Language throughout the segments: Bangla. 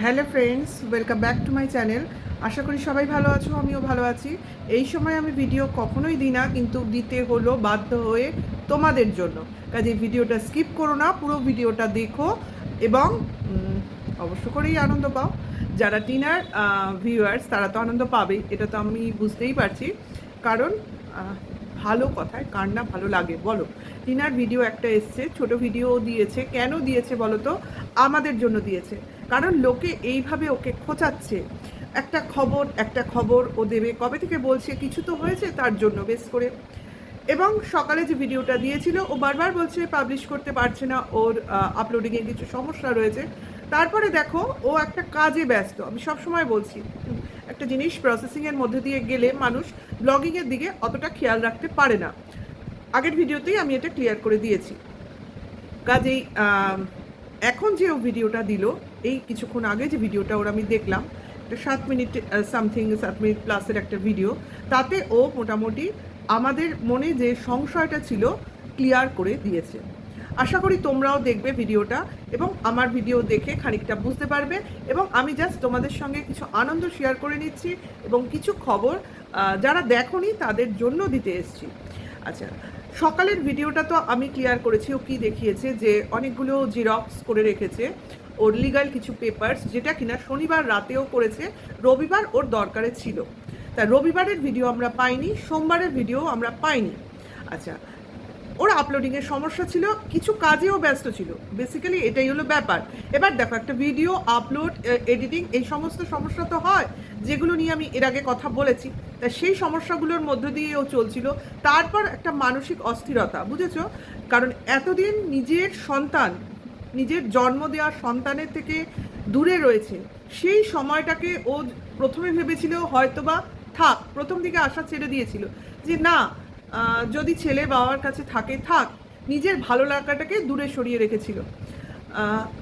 Hello friends, welcome back to my channel. আশা করি সবাই ভালো আছো, আমিও ভালো আছি। এই সময় আমি ভিডিও কখনোই দিই না, কিন্তু দিতে হলো বাধ্য হয়ে তোমাদের জন্য। কাজে ভিডিওটা স্কিপ করো না, পুরো ভিডিওটা দেখো এবং অবশ্য করেই আনন্দ পাও। যারা টিনার ভিউয়ার্স তারা তো আনন্দ পাবেই, এটা তো আমি বুঝতেই পারছি। কারণ ভালো কথায় কার না ভালো লাগে বলো। টিনার ভিডিও একটা এসছে, ছোট ভিডিও দিয়েছে। কেন দিয়েছে বলো তো? আমাদের জন্য দিয়েছে। কারণ লোকে এইভাবে ওকে খোঁচাচ্ছে, একটা খবর ও দেবে, কবে থেকে বলছে কিছু তো হয়েছে তার জন্য বেশ করে। এবং সকালে যে ভিডিওটা দিয়েছিল ও বারবার বলছে পাবলিশ করতে পারছে না, ওর আপলোডিংয়ে কিছু সমস্যা রয়েছে। তারপরে দেখো ও একটা কাজে ব্যস্ত। আমি সবসময় বলছি একটা জিনিস প্রসেসিংয়ের মধ্যে দিয়ে গেলে মানুষ ব্লগিংয়ের দিকে অতটা খেয়াল রাখতে পারে না। আগের ভিডিওতেই আমি এটা ক্লিয়ার করে দিয়েছি। কাজেই এখন যে ও ভিডিওটা দিল, এই কিছুক্ষণ আগে যে ভিডিওটা ওর আমি দেখলাম, একটা 7 মিনিট সামথিং, 7 মিনিট প্লাসের একটা ভিডিও, তাতে ও মোটামুটি আমাদের মনে যে সংশয়টা ছিল ক্লিয়ার করে দিয়েছে। আশা করি তোমরাও দেখবে ভিডিওটা এবং আমার ভিডিও দেখে খানিকটা বুঝতে পারবে। এবং আমি জাস্ট তোমাদের সঙ্গে কিছু আনন্দ শেয়ার করে নিচ্ছি এবং কিছু খবর যারা দেখোনি তাদের জন্য দিতে এসেছি। আচ্ছা, সকালের ভিডিওটা তো আমি ক্লিয়ার করেছি। ও কি দেখিয়েছে যে অনেকগুলো জিরক্স করে রেখেছে ওর লিগাল কিছু পেপারস, যেটা কিনা শনিবার রাতেও করেছে, রবিবার ওর দরকারে ছিল। তা রবিবারের ভিডিও আমরা পাইনি, সোমবারের ভিডিও আমরা পাইনি। আচ্ছা, ওর আপলোডিংয়ের সমস্যা ছিল, কিছু কাজেও ব্যস্ত ছিল, বেসিক্যালি এটাই হলো ব্যাপার। এবার দেখো, একটা ভিডিও আপলোড, এডিটিং, এই সমস্ত সমস্যা তো হয়, যেগুলো নিয়ে আমি এর আগে কথা বলেছি। তা সেই সমস্যাগুলোর মধ্য দিয়ে ও চলছিল। তারপর একটা মানসিক অস্থিরতা, বুঝেছো? কারণ এতদিন নিজের সন্তান, নিজের জন্ম দেওয়া সন্তানের থেকে দূরে রয়েছে। সেই সময়টাকে ও প্রথমে ভেবেছিল হয়তোবা থাক, প্রথম দিকে আশা ছেড়ে দিয়েছিল যে না, যদি ছেলে বাবার কাছে থাকে থাক, নিজের ভালো লাগাটাকে দূরে সরিয়ে রেখেছিল।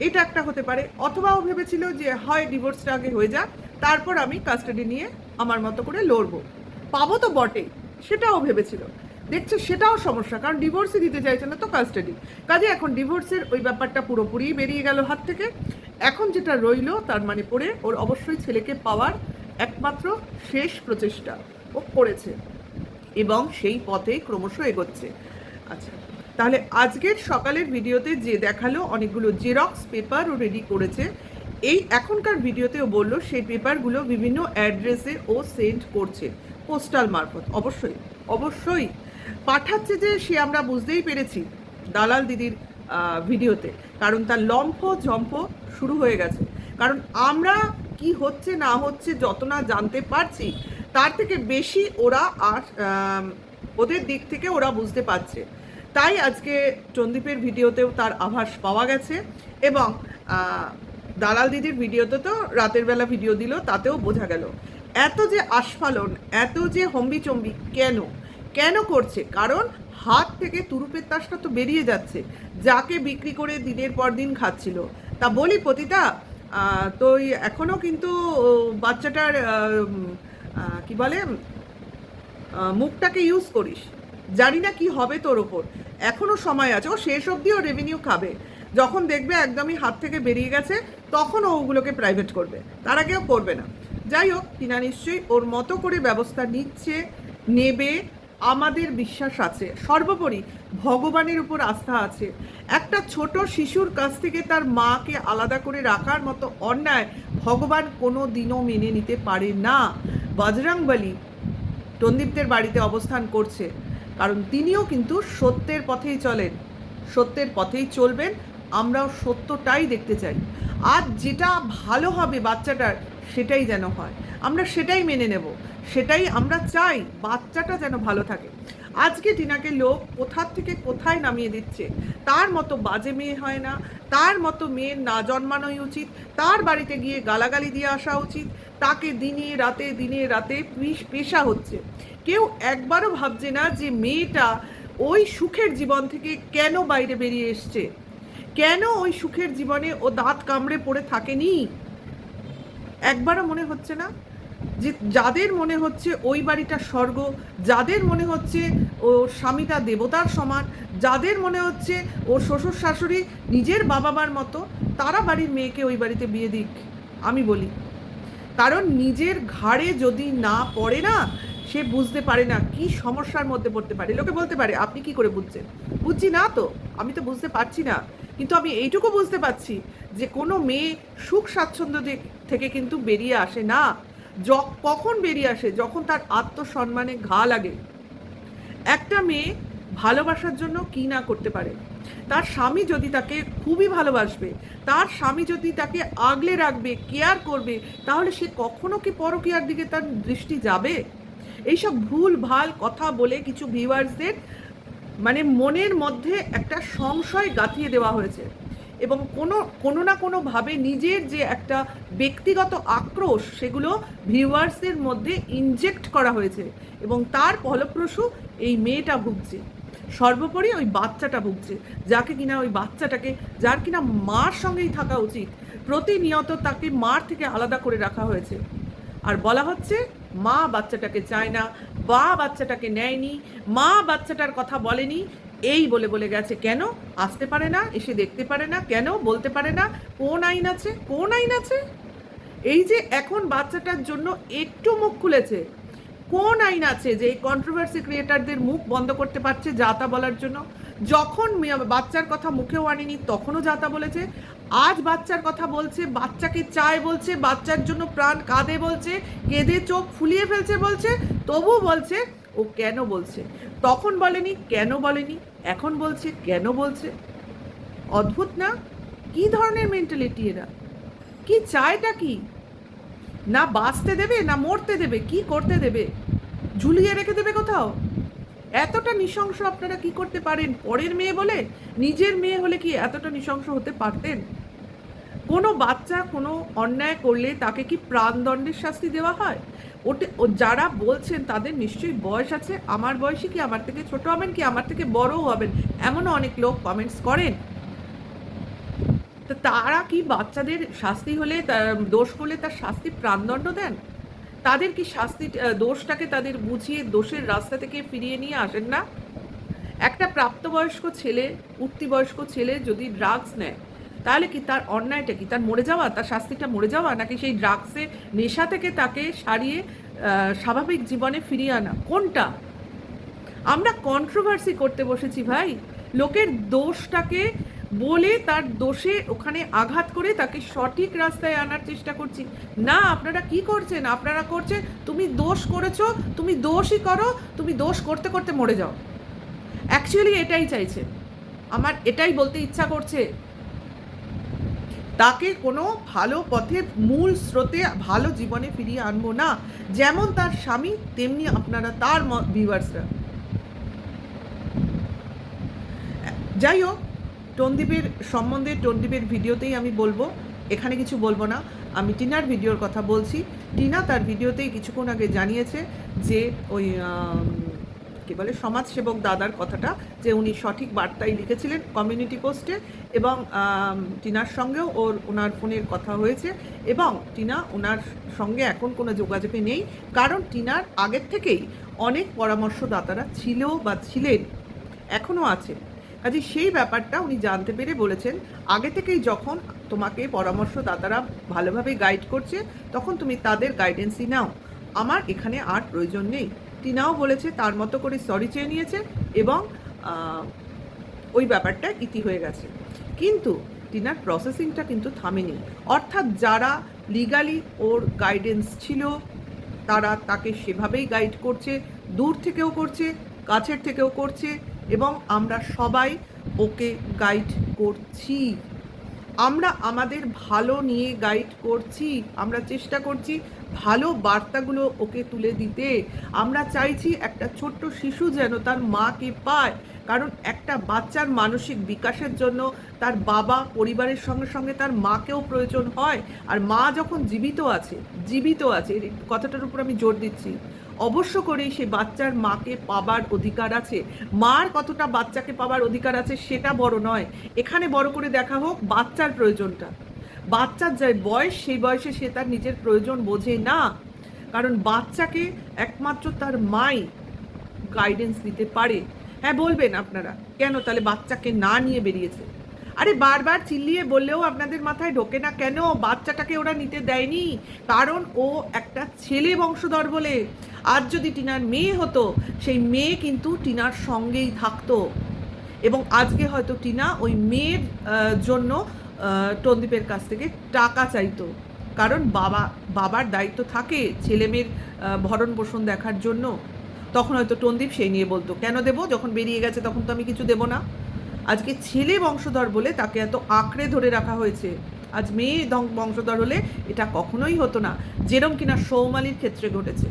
এটা একটা হতে পারে। অথবা ও ভেবেছিল যে হয় ডিভোর্সটা আগে হয়ে যাক, তারপর আমি কাস্টাডি নিয়ে আমার মতো করে লড়বো, পাবো তো বটেই, সেটাও ভেবেছিল। দেখছো সেটাও সমস্যা, কারণ ডিভোর্সই দিতে চাইছে না তো কাস্টাডি। কাজে এখন ডিভোর্সের ওই ব্যাপারটা পুরোপুরি বেরিয়ে গেল হাত থেকে। এখন যেটা রইল তার মানে পড়ে ওর অবশ্যই ছেলেকে পাওয়ার একমাত্র শেষ প্রচেষ্টা ও করেছে এবং সেই পথে ক্রমশ এগোচ্ছে। আচ্ছা, তাহলে আজকের সকালের ভিডিওতে যে দেখালো অনেকগুলো জেরক্স পেপার ও রেডি করেছে, এই এখনকার ভিডিওতেও বললো সেই পেপারগুলো বিভিন্ন অ্যাড্রেসে ও সেন্ড করছে পোস্টাল মারফত। অবশ্যই অবশ্যই পাঠাচ্ছে যে সে আমরা বুঝতেই পেরেছি দালাল দিদির ভিডিওতে, কারণ তার লম্ফ ঝম্প শুরু হয়ে গেছে। কারণ আমরা কি হচ্ছে না হচ্ছে যত না জানতে পারছি, তার থেকে বেশি ওরা ওদের দিক থেকে ওরা বুঝতে পারছে। তাই আজকে চন্দীপের ভিডিওতেও তার আভাস পাওয়া গেছে এবং দালাল দিদির ভিডিওতে তো রাতের বেলা ভিডিও দিল, তাতেও বোঝা গেল এত যে আস্ফালন, এত যে হম্বিচম্বি কেন কেন করছে। কারণ হাত থেকে তুরুপের তাসটা তো বেরিয়ে যাচ্ছে, যাকে বিক্রি করে দিনের পর দিন খাচ্ছিল। তা বলি পতিতা, তো এখনও কিন্তু বাচ্চাটার কি বলে মুখটাকে ইউজ করিস। জানি না কি হবে তোর ওপর, এখনও সময় আছে। ও শেষ অবধিও রেভিনিউ খাবে, যখন দেখবে একদমই হাত থেকে বেরিয়ে গেছে তখন ও ওগুলোকে প্রাইভেট করবে, তার আগেও করবে না। যাই হোক, টিনা নিশ্চয়ই ওর মতো করে ব্যবস্থা নিচ্ছে, নেবে, আমাদের বিশ্বাস আছে। সর্বোপরি ভগবানের উপর আস্থা আছে। একটা ছোট শিশুর কাছ থেকে তার মাকে আলাদা করে রাখার মতো অন্যায় ভগবান কোনো দিনও মেনে নিতে পারে না। বজরংবলী টন্দীপদের বাড়িতে অবস্থান করছে, কারণ তিনিও কিন্তু সত্যের পথেই চলেন, সত্যের পথেই চলবেন। আমরাও সত্যটাই দেখতে চাই। আর যেটা ভালো হবে বাচ্চাটার সেটাই যেন হয়, আমরা সেটাই মেনে নেব, সেটাই আমরা চাই, বাচ্চাটা যেন ভালো থাকে। আজকে টিনাকে লোক কোথার থেকে কোথায় নামিয়ে দিচ্ছে। তার মতো বাজে মেয়ে হয় না, তার মতো মেয়ের না জন্মানোই উচিত, তার বাড়িতে গিয়ে গালাগালি দিয়ে আসা উচিত। তাকে দিনে রাতে পেশা হচ্ছে। কেউ একবারও ভাবছে না যে মেয়েটা ওই সুখের জীবন থেকে কেন বাইরে বেরিয়ে এসছে, কেন ওই সুখের জীবনে ও দাঁত কামড়ে পড়ে থাকেনি। একবারও মনে হচ্ছে না যে যাদের মনে হচ্ছে ওই বাড়িটা স্বর্গ, যাদের মনে হচ্ছে ও স্বামীটা দেবতার সমান, যাদের মনে হচ্ছে ওর শ্বশুর শাশুড়ি নিজের বাবা মার মতো, তারা বাড়ির মেয়েকে ওই বাড়িতে বিয়ে দিক। আমি বলি, কারণ নিজের ঘাড়ে যদি না পড়ে না, সে বুঝতে পারে না কি সমস্যার মধ্যে পড়তে পারে। লোকে বলতে পারে আপনি কি করে বুঝছেন? বুঝছি না তো, আমি তো বুঝতে পারছি না, কিন্তু আমি এইটুকু বুঝতে পারছি যে কোনো মেয়ে সুখ স্বাচ্ছন্দ্য থেকে কিন্তু বেরিয়ে আসে না। কখন বেরিয়ে আসে? যখন তার আত্মসম্মানে ঘা লাগে। একটা মেয়ে ভালোবাসার জন্য কি না করতে পারে। তার স্বামী যদি তাকে খুবই ভালোবাসবে, তার স্বামী যদি তাকে আগলে রাখবে, কেয়ার করবে, তাহলে সে কখনো কি পরকীয়ার দিকে তার দৃষ্টি যাবে? এইসব ভুল ভাল কথা বলে কিছু ভিউয়ার্সদের মানে মনের মধ্যে একটা সংশয় গাঁথিয়ে দেওয়া হয়েছে, এবং কোনো না কোনোভাবে নিজের যে একটা ব্যক্তিগত আক্রোশ সেগুলো ভিউয়ার্সদের মধ্যে ইনজেক্ট করা হয়েছে, এবং তার ফলপ্রসূ এই মেয়েটা ভুগছে, সর্বোপরি ওই বাচ্চাটা ভুগছে, যাকে কিনা ওই বাচ্চাটাকে, যার কিনা মার সঙ্গেই থাকা উচিত, প্রতিনিয়ত তাকে মার থেকে আলাদা করে রাখা হয়েছে। আর বলা হচ্ছে মা বাচ্চাটাকে চায় না, বা বাচ্চাটাকে নেয়নি, মা বাচ্চাটার কথা বলেনি, এই বলে বলে গেছে। কেন আসতে পারে না, এসে দেখতে পারে না, কেন বলতে পারে না? কোন আইন আছে? কোন আইন আছে? এই যে এখন বাচ্চাটার জন্য একটু মুখ খুলেছে, কোন আইন আছে যে এই কন্ট্রোভার্সি ক্রিয়েটারদের মুখ বন্ধ করতে পারছে যা তা বলার জন্য? যখন বাচ্চার কথা মুখেও আনিনি তখনও যা তা বলেছে, আজ বাচ্চার কথা বলছে, বাচ্চাকে চায় বলছে, বাচ্চার জন্য প্রাণ কাঁদে বলছে, কেঁদে চোখ ফুলিয়ে ফেলছে বলছে, তবু বলছে ও কেন বলছে। তখন বলেনি কেন বলেনি, এখন বলছে কেন বলছে। অদ্ভুত না? কি ধরনের মেন্টালিটি এরা? কি চায়টা কি? না বাঁচতে দেবে, না মরতে দেবে, কি করতে দেবে? ঝুলিয়ে রেখে দেবে কোথাও? এতটা নৃশংস আপনারা কি করতে পারেন? পরের মেয়ে বলে? নিজের মেয়ে হলে কি এতটা নৃশংস হতে পারতেন? কোনো বাচ্চা কোনো অন্যায় করলে তাকে কি প্রাণদণ্ডের শাস্তি দেওয়া হয়? যারা বলছেন তাদের নিশ্চয়ই বয়স আছে। আমার বয়সী কি আমার থেকে ছোট হবেন, কি আমার থেকে বড়ও হবেন, এমনও অনেক লোক কমেন্টস করেন। তো তারা কি বাচ্চাদের শাস্তি হলে, দোষ করলে তার শাস্তি প্রাণদণ্ড দেন? তাদের কি শাস্তি, দোষটাকে তাদের বুঝিয়ে দোষের রাস্তা থেকে ফিরিয়ে নিয়ে আসেন না? একটা প্রাপ্তবয়স্ক ছেলে, উঠতি-বয়স্ক ছেলে যদি ড্রাগস নেয়, তাহলে কি তার অন্যায়টা কি? তার মরে যাওয়া, তার শাস্তিটা মরে যাওয়া, নাকি সেই ড্রাগসের নেশা থেকে তাকে সারিয়ে স্বাভাবিক জীবনে ফিরিয়ে আনা? কোনটা? আমরা কন্ট্রোভার্সি করতে বসেছি ভাই, লোকের দোষটাকে বলে তার দোষে ওখানে আঘাত করে তাকে সঠিক রাস্তায় আনার চেষ্টা করছি। না, আপনারা কি করছেন? আপনারা করছেন তুমি দোষ করেছো, তুমি দোষই করো, তুমি দোষ করতে করতে মরে যাও। অ্যাকচুয়ালি এটাই চাইছে, আমার এটাই বলতে ইচ্ছা করছে। তাকে কোনো ভালো পথে, মূল স্রোতে ভালো জীবনে ফিরিয়ে আনবো না। যেমন তার স্বামী, তেমনি আপনারা তার ভিউয়ার্সরা। যাই হোক, টনদীপের সম্বন্ধে টনদীপের ভিডিওতেই আমি বলবো, এখানে কিছু বলবো না। আমি টিনার ভিডিওর কথা বলছি। টিনা তার ভিডিওতেই কিছুক্ষণ আগে জানিয়েছে যে ওই কী বলে সমাজসেবক দাদার কথাটা, যে উনি সঠিক বার্তাই লিখেছিলেন কমিউনিটি পোস্টে, এবং টিনার সঙ্গেও ওনার ফোনের কথা হয়েছে, এবং টিনা ওনার সঙ্গে এখন কোনো যোগাযোগে নেই, কারণ টিনার আগের থেকেই অনেক পরামর্শদাতারা ছিল বা ছিলেন, এখনও আছে। কাজে সেই ব্যাপারটা উনি জানতে পেরে বলেছেন, আগে থেকেই যখন তোমাকে পরামর্শদাতারা ভালোভাবে গাইড করছে, তখন তুমি তাদের গাইডেন্সই নাও, আমার এখানে আর প্রয়োজন নেই। টিনাও বলেছে তার মতো করে সরি চেয়ে নিয়েছে, এবং ওই ব্যাপারটা ইতি হয়ে গেছে। কিন্তু টিনার প্রসেসিংটা কিন্তু থামেনি, অর্থাৎ যারা লিগালি ওর গাইডেন্স ছিল তারা তাকে সেভাবেই গাইড করছে, দূর থেকেও করছে, কাছের থেকেও করছে, এবং আমরা সবাই ওকে গাইড করছি। আমরা আমাদের ভালো নিয়ে গাইড করছি, আমরা চেষ্টা করছি ভালো বার্তাগুলো ওকে তুলে দিতে। আমরা চাইছি একটা ছোট্ট শিশু যেন তার মাকে পায়, কারণ একটা বাচ্চার মানসিক বিকাশের জন্য তার বাবা, পরিবারের সঙ্গে সঙ্গে তার মাকেও প্রয়োজন হয়। আর মা যখন জীবিত আছে, এই কথাটার উপর আমি জোর দিচ্ছি, অবশ্য করেই সে বাচ্চার মাকে পাবার অধিকার আছে। মার কতটা বাচ্চাকে পাবার অধিকার আছে সেটা বড় নয়, এখানে বড় করে দেখা হোক বাচ্চার প্রয়োজনটা। বাচ্চার যে বয়স, সেই বয়সে সে তার নিজের প্রয়োজন বোঝে না, কারণ বাচ্চাকে একমাত্র তার মাই গাইডেন্স দিতে পারে। হ্যাঁ বলবেন আপনারা, কেন তাহলে বাচ্চাকে না নিয়ে বেরিয়েছে? আরে বারবার চিল্লিয়ে বললেও আপনাদের মাথায় ঢোকে না কেন? বাচ্চাটাকে ওরা নিতে দেয়নি কারণ ও একটা ছেলে বংশধর বলে। আজ যদি টিনার মেয়ে হতো, সেই মেয়ে কিন্তু টিনার সঙ্গেই থাকতো, এবং আজকে হয়তো টিনা ওই মেয়ের জন্য টন্দীপের কাছ থেকে টাকা চাইতো, কারণ বাবার দায়িত্ব থাকে ছেলে মেয়ের ভরণ পোষণ দেখার জন্য। তখন হয়তো টন্দীপ সেই নিয়ে বলতো, কেন দেবো, যখন বেরিয়ে গেছে তখন তো আমি কিছু দেবো না। আজকে ছেলে বংশধর বলে তাকে এত আঁকড়ে ধরে রাখা হয়েছে। আজ মেয়ে বংশধর হলে এটা কখনোই হতো না, যেরম কিনা সৌমালির ক্ষেত্রে ঘটেছে।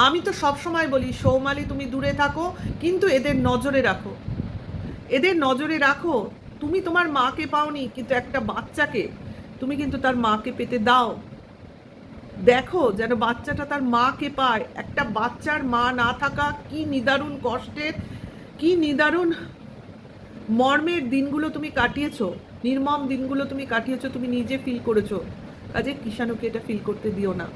আমি তো সব সময় বলি, সৌমালি তুমি দূরে থাকো, কিন্তু এদের নজরে রাখো, এদের নজরে রাখো। তুমি তোমার মাকে পাওনি, কিন্তু একটা বাচ্চাকে তুমি কিন্তু তার মাকে পেতে দাও। দেখো যেন বাচ্চাটা তার মাকে পায়। একটা বাচ্চার মা না থাকা কি নিদারুণ কষ্টের, কি নিদারুণ মর্মের দিনগুলো তুমি কাটিয়েছো, নির্মম দিনগুলো তুমি কাটিয়েছো, তুমি নিজে ফিল করেছো। কাজে কিষাণুকে এটা ফিল করতে দিও না,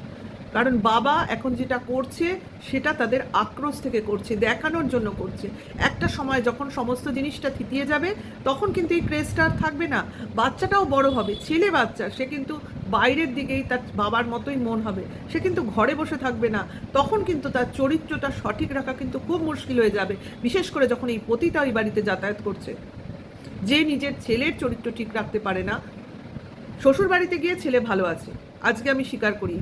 কারণ বাবা এখন যেটা করছে সেটা তাদের আক্রোশ থেকে করছে, দেখানোর জন্য করছে। একটা সময় যখন সমস্ত জিনিসটা থিতিয়ে যাবে, তখন কিন্তু এই ক্রেজটা আর থাকবে না। বাচ্চাটাও বড় হবে, ছেলে বাচ্চা, সে কিন্তু বাইরের দিকেই তার বাবার মতোই মন হবে, সে কিন্তু ঘরে বসে থাকবে না। তখন কিন্তু তার চরিত্রটা সঠিক রাখা কিন্তু খুব মুশকিল হয়ে যাবে, বিশেষ করে যখন এই পতিতা ওই বাড়িতে যাতায়াত করছে। যে নিজের ছেলের চরিত্র ঠিক রাখতে পারে না। শ্বশুর বাড়িতে গিয়ে ছেলে ভালো আছে, আজকে আমি স্বীকার করি,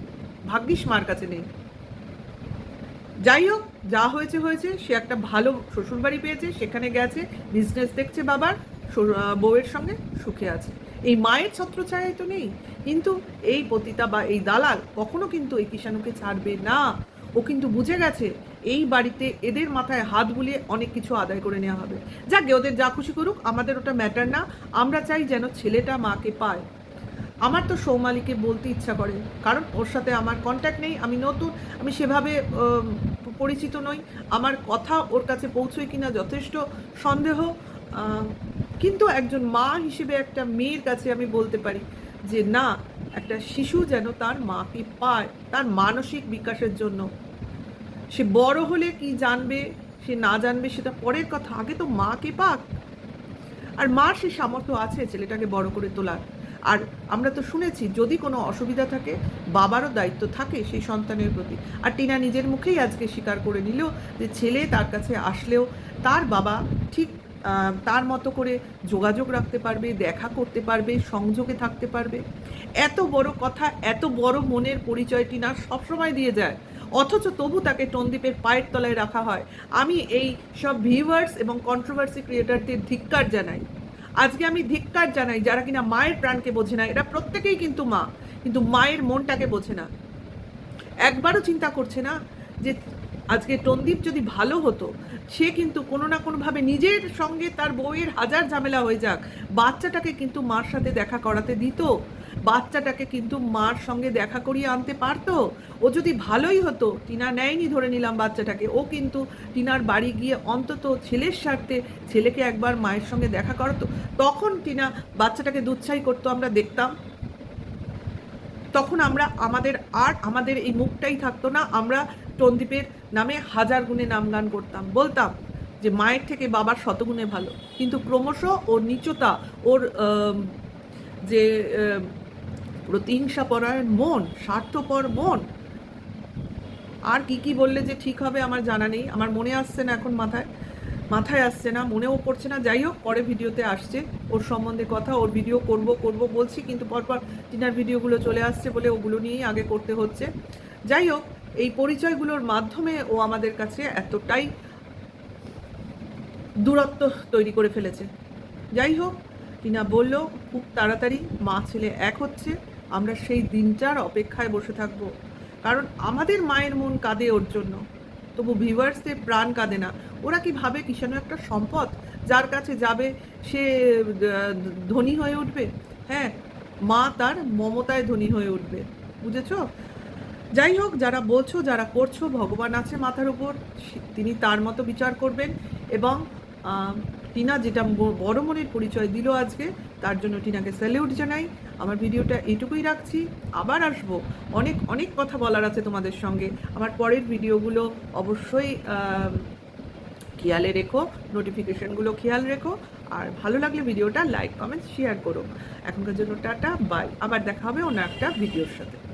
ভাগ্যিস মার কাছে নেই। যাই হোক, যা হয়েছে হয়েছে, সে একটা ভালো শ্বশুরবাড়ি পেয়েছে, সেখানে গেছে, বিজনেস দেখছে বাবার, বউয়ের সঙ্গে সুখে আছে। এই মায়ের ছত্রছায়াই তো নেই। কিন্তু এই পতিতা বা এই দালাল কখনো কিন্তু এই কিষাণুকে ছাড়বে না। ও কিন্তু বুঝে গেছে এই বাড়িতে এদের মাথায় হাত বুলিয়ে অনেক কিছু আদায় করে নেওয়া হবে। যাকে ওদের যা খুশি করুক, আমাদের ওটা ম্যাটার না। আমরা চাই যেন ছেলেটা মাকে পায়। আমার তো সৌমালিকে বলতে ইচ্ছা করে, কারণ ওর সাথে আমার কন্ট্যাক্ট নেই, আমি নতুন, আমি সেভাবে পরিচিত নই, আমার কথা ওর কাছে পৌঁছয় কিনা যথেষ্ট সন্দেহ। কিন্তু একজন মা হিসেবে একটা মেয়ের কাছে আমি বলতে পারি যে না, একটা শিশু যেন তার মাকে পায়, তার মানসিক বিকাশের জন্য। সে বড় হলে কি জানবে, সে না জানবে সেটা পরের কথা, আগে তো মাকে পাক। আর মার সে সামর্থ্য আছে ছেলেটাকে বড় করে তোলার। আর আমরা তো শুনেছি, যদি কোনো অসুবিধা থাকে বাবারও দায়িত্ব থাকে সেই সন্তানের প্রতি। আর টিনা নিজের মুখেই আজকে স্বীকার করে নিল যে ছেলে তার কাছে আসলেও তার বাবা ঠিক তার মতো করে যোগাযোগ রাখতে পারবে, দেখা করতে পারবে, সংযোগে থাকতে পারবে। এত বড় কথা, এত বড় মনের পরিচয় টিনা সবসময় দিয়ে যায়, অথচ তবু তাকে টন্দীপের পায়ের তলায় রাখা হয়। আমি এই সব ভিউয়ার্স এবং কন্ট্রোভার্সি ক্রিয়েটারদের ধিক্কার জানাই। আজকে আমি ধিক্কার জানাই যারা কিনা মায়ের প্রাণকে বোঝে না। এরা প্রত্যেকেই কিন্তু মা, কিন্তু মায়ের মনটাকে বোঝে না। একবারও চিন্তা করছে না যে আজকে টন্দীপ যদি ভালো হতো, সে কিন্তু কোনো না কোনোভাবে নিজের সঙ্গে তার বউয়ের হাজার ঝামেলা হয়ে যাক, বাচ্চাটাকে কিন্তু মার সাথে দেখা করাতে দিত, বাচ্চাটাকে কিন্তু মার সঙ্গে দেখা করিয়ে আনতে পারতো। ও যদি ভালোই হতো, টিনা নেয়নি ধরে নিলাম বাচ্চাটাকে, ও কিন্তু টিনার বাড়ি গিয়ে অন্তত ছেলের স্বার্থে ছেলেকে একবার মায়ের সঙ্গে দেখা করাতো। তখন টিনা বাচ্চাটাকে দুচ্ছাই করতো, আমরা দেখতাম। তখন আমরা আমাদের এই মুখটাই থাকতো না, আমরা টন্দীপের নামে হাজার গুণে নামগান করতাম, বলতাম যে মায়ের থেকে বাবার শতগুণে ভালো। কিন্তু ক্রমশ ওর নীচতা, ওর যে প্রতিহিংসাপরায়ণ মন, স্বার্থপর মন, আর কি বললে যে ঠিক হবে আমার জানা নেই, আমার মনে আসছে না এখন, মাথায় আসছে না, মনেও পড়ছে না। যাই হোক, পরে ভিডিওতে আসছে ওর সম্বন্ধে কথা, ওর ভিডিও করব বলছি, কিন্তু পরপর টিনার ভিডিওগুলো চলে আসছে বলে ওগুলো নিয়েই আগে করতে হচ্ছে। যাই হোক, এই পরিচয়গুলোর মাধ্যমে ও আমাদের কাছে এতটাই দূরত্ব তৈরি করে ফেলেছে। যাই হোক, টিনা বলল খুব তাড়াতাড়ি মা ছেলে এক হচ্ছে, আমরা সেই দিনটার অপেক্ষায় বসে থাকবো, কারণ আমাদের মায়ের মন কাঁদে ওর জন্য, তবু ভিউয়ার্সদের প্রাণ কাঁদে না। ওরা কি ভাবে কিষাণু একটা সম্পদ, যার কাছে যাবে সে ধনী হয়ে উঠবে? হ্যাঁ, মা তার মমতায় ধনী হয়ে উঠবে, বুঝেছো? যাই হোক, যারা বলছো, যারা করছো, ভগবান আছে মাথার উপর, তিনি তার মতো বিচার করবেন। এবং টিনা যেটা বড় মনের পরিচয় দিল আজকে, তার জন্য টিনাকে স্যালিউট জানাই। আমার ভিডিওটা এইটুকুই রাখছি, আবার আসবো, অনেক অনেক কথা বলার আছে তোমাদের সঙ্গে। আমার পরের ভিডিওগুলো অবশ্যই খেয়ালে রেখো, নোটিফিকেশনগুলো খেয়াল রেখো। আর ভালো লাগলে ভিডিওটা লাইক কমেন্ট শেয়ার করো। এখনকার জন্য টাটা, বাই। আবার দেখা হবে অন্য একটা ভিডিওর সাথে।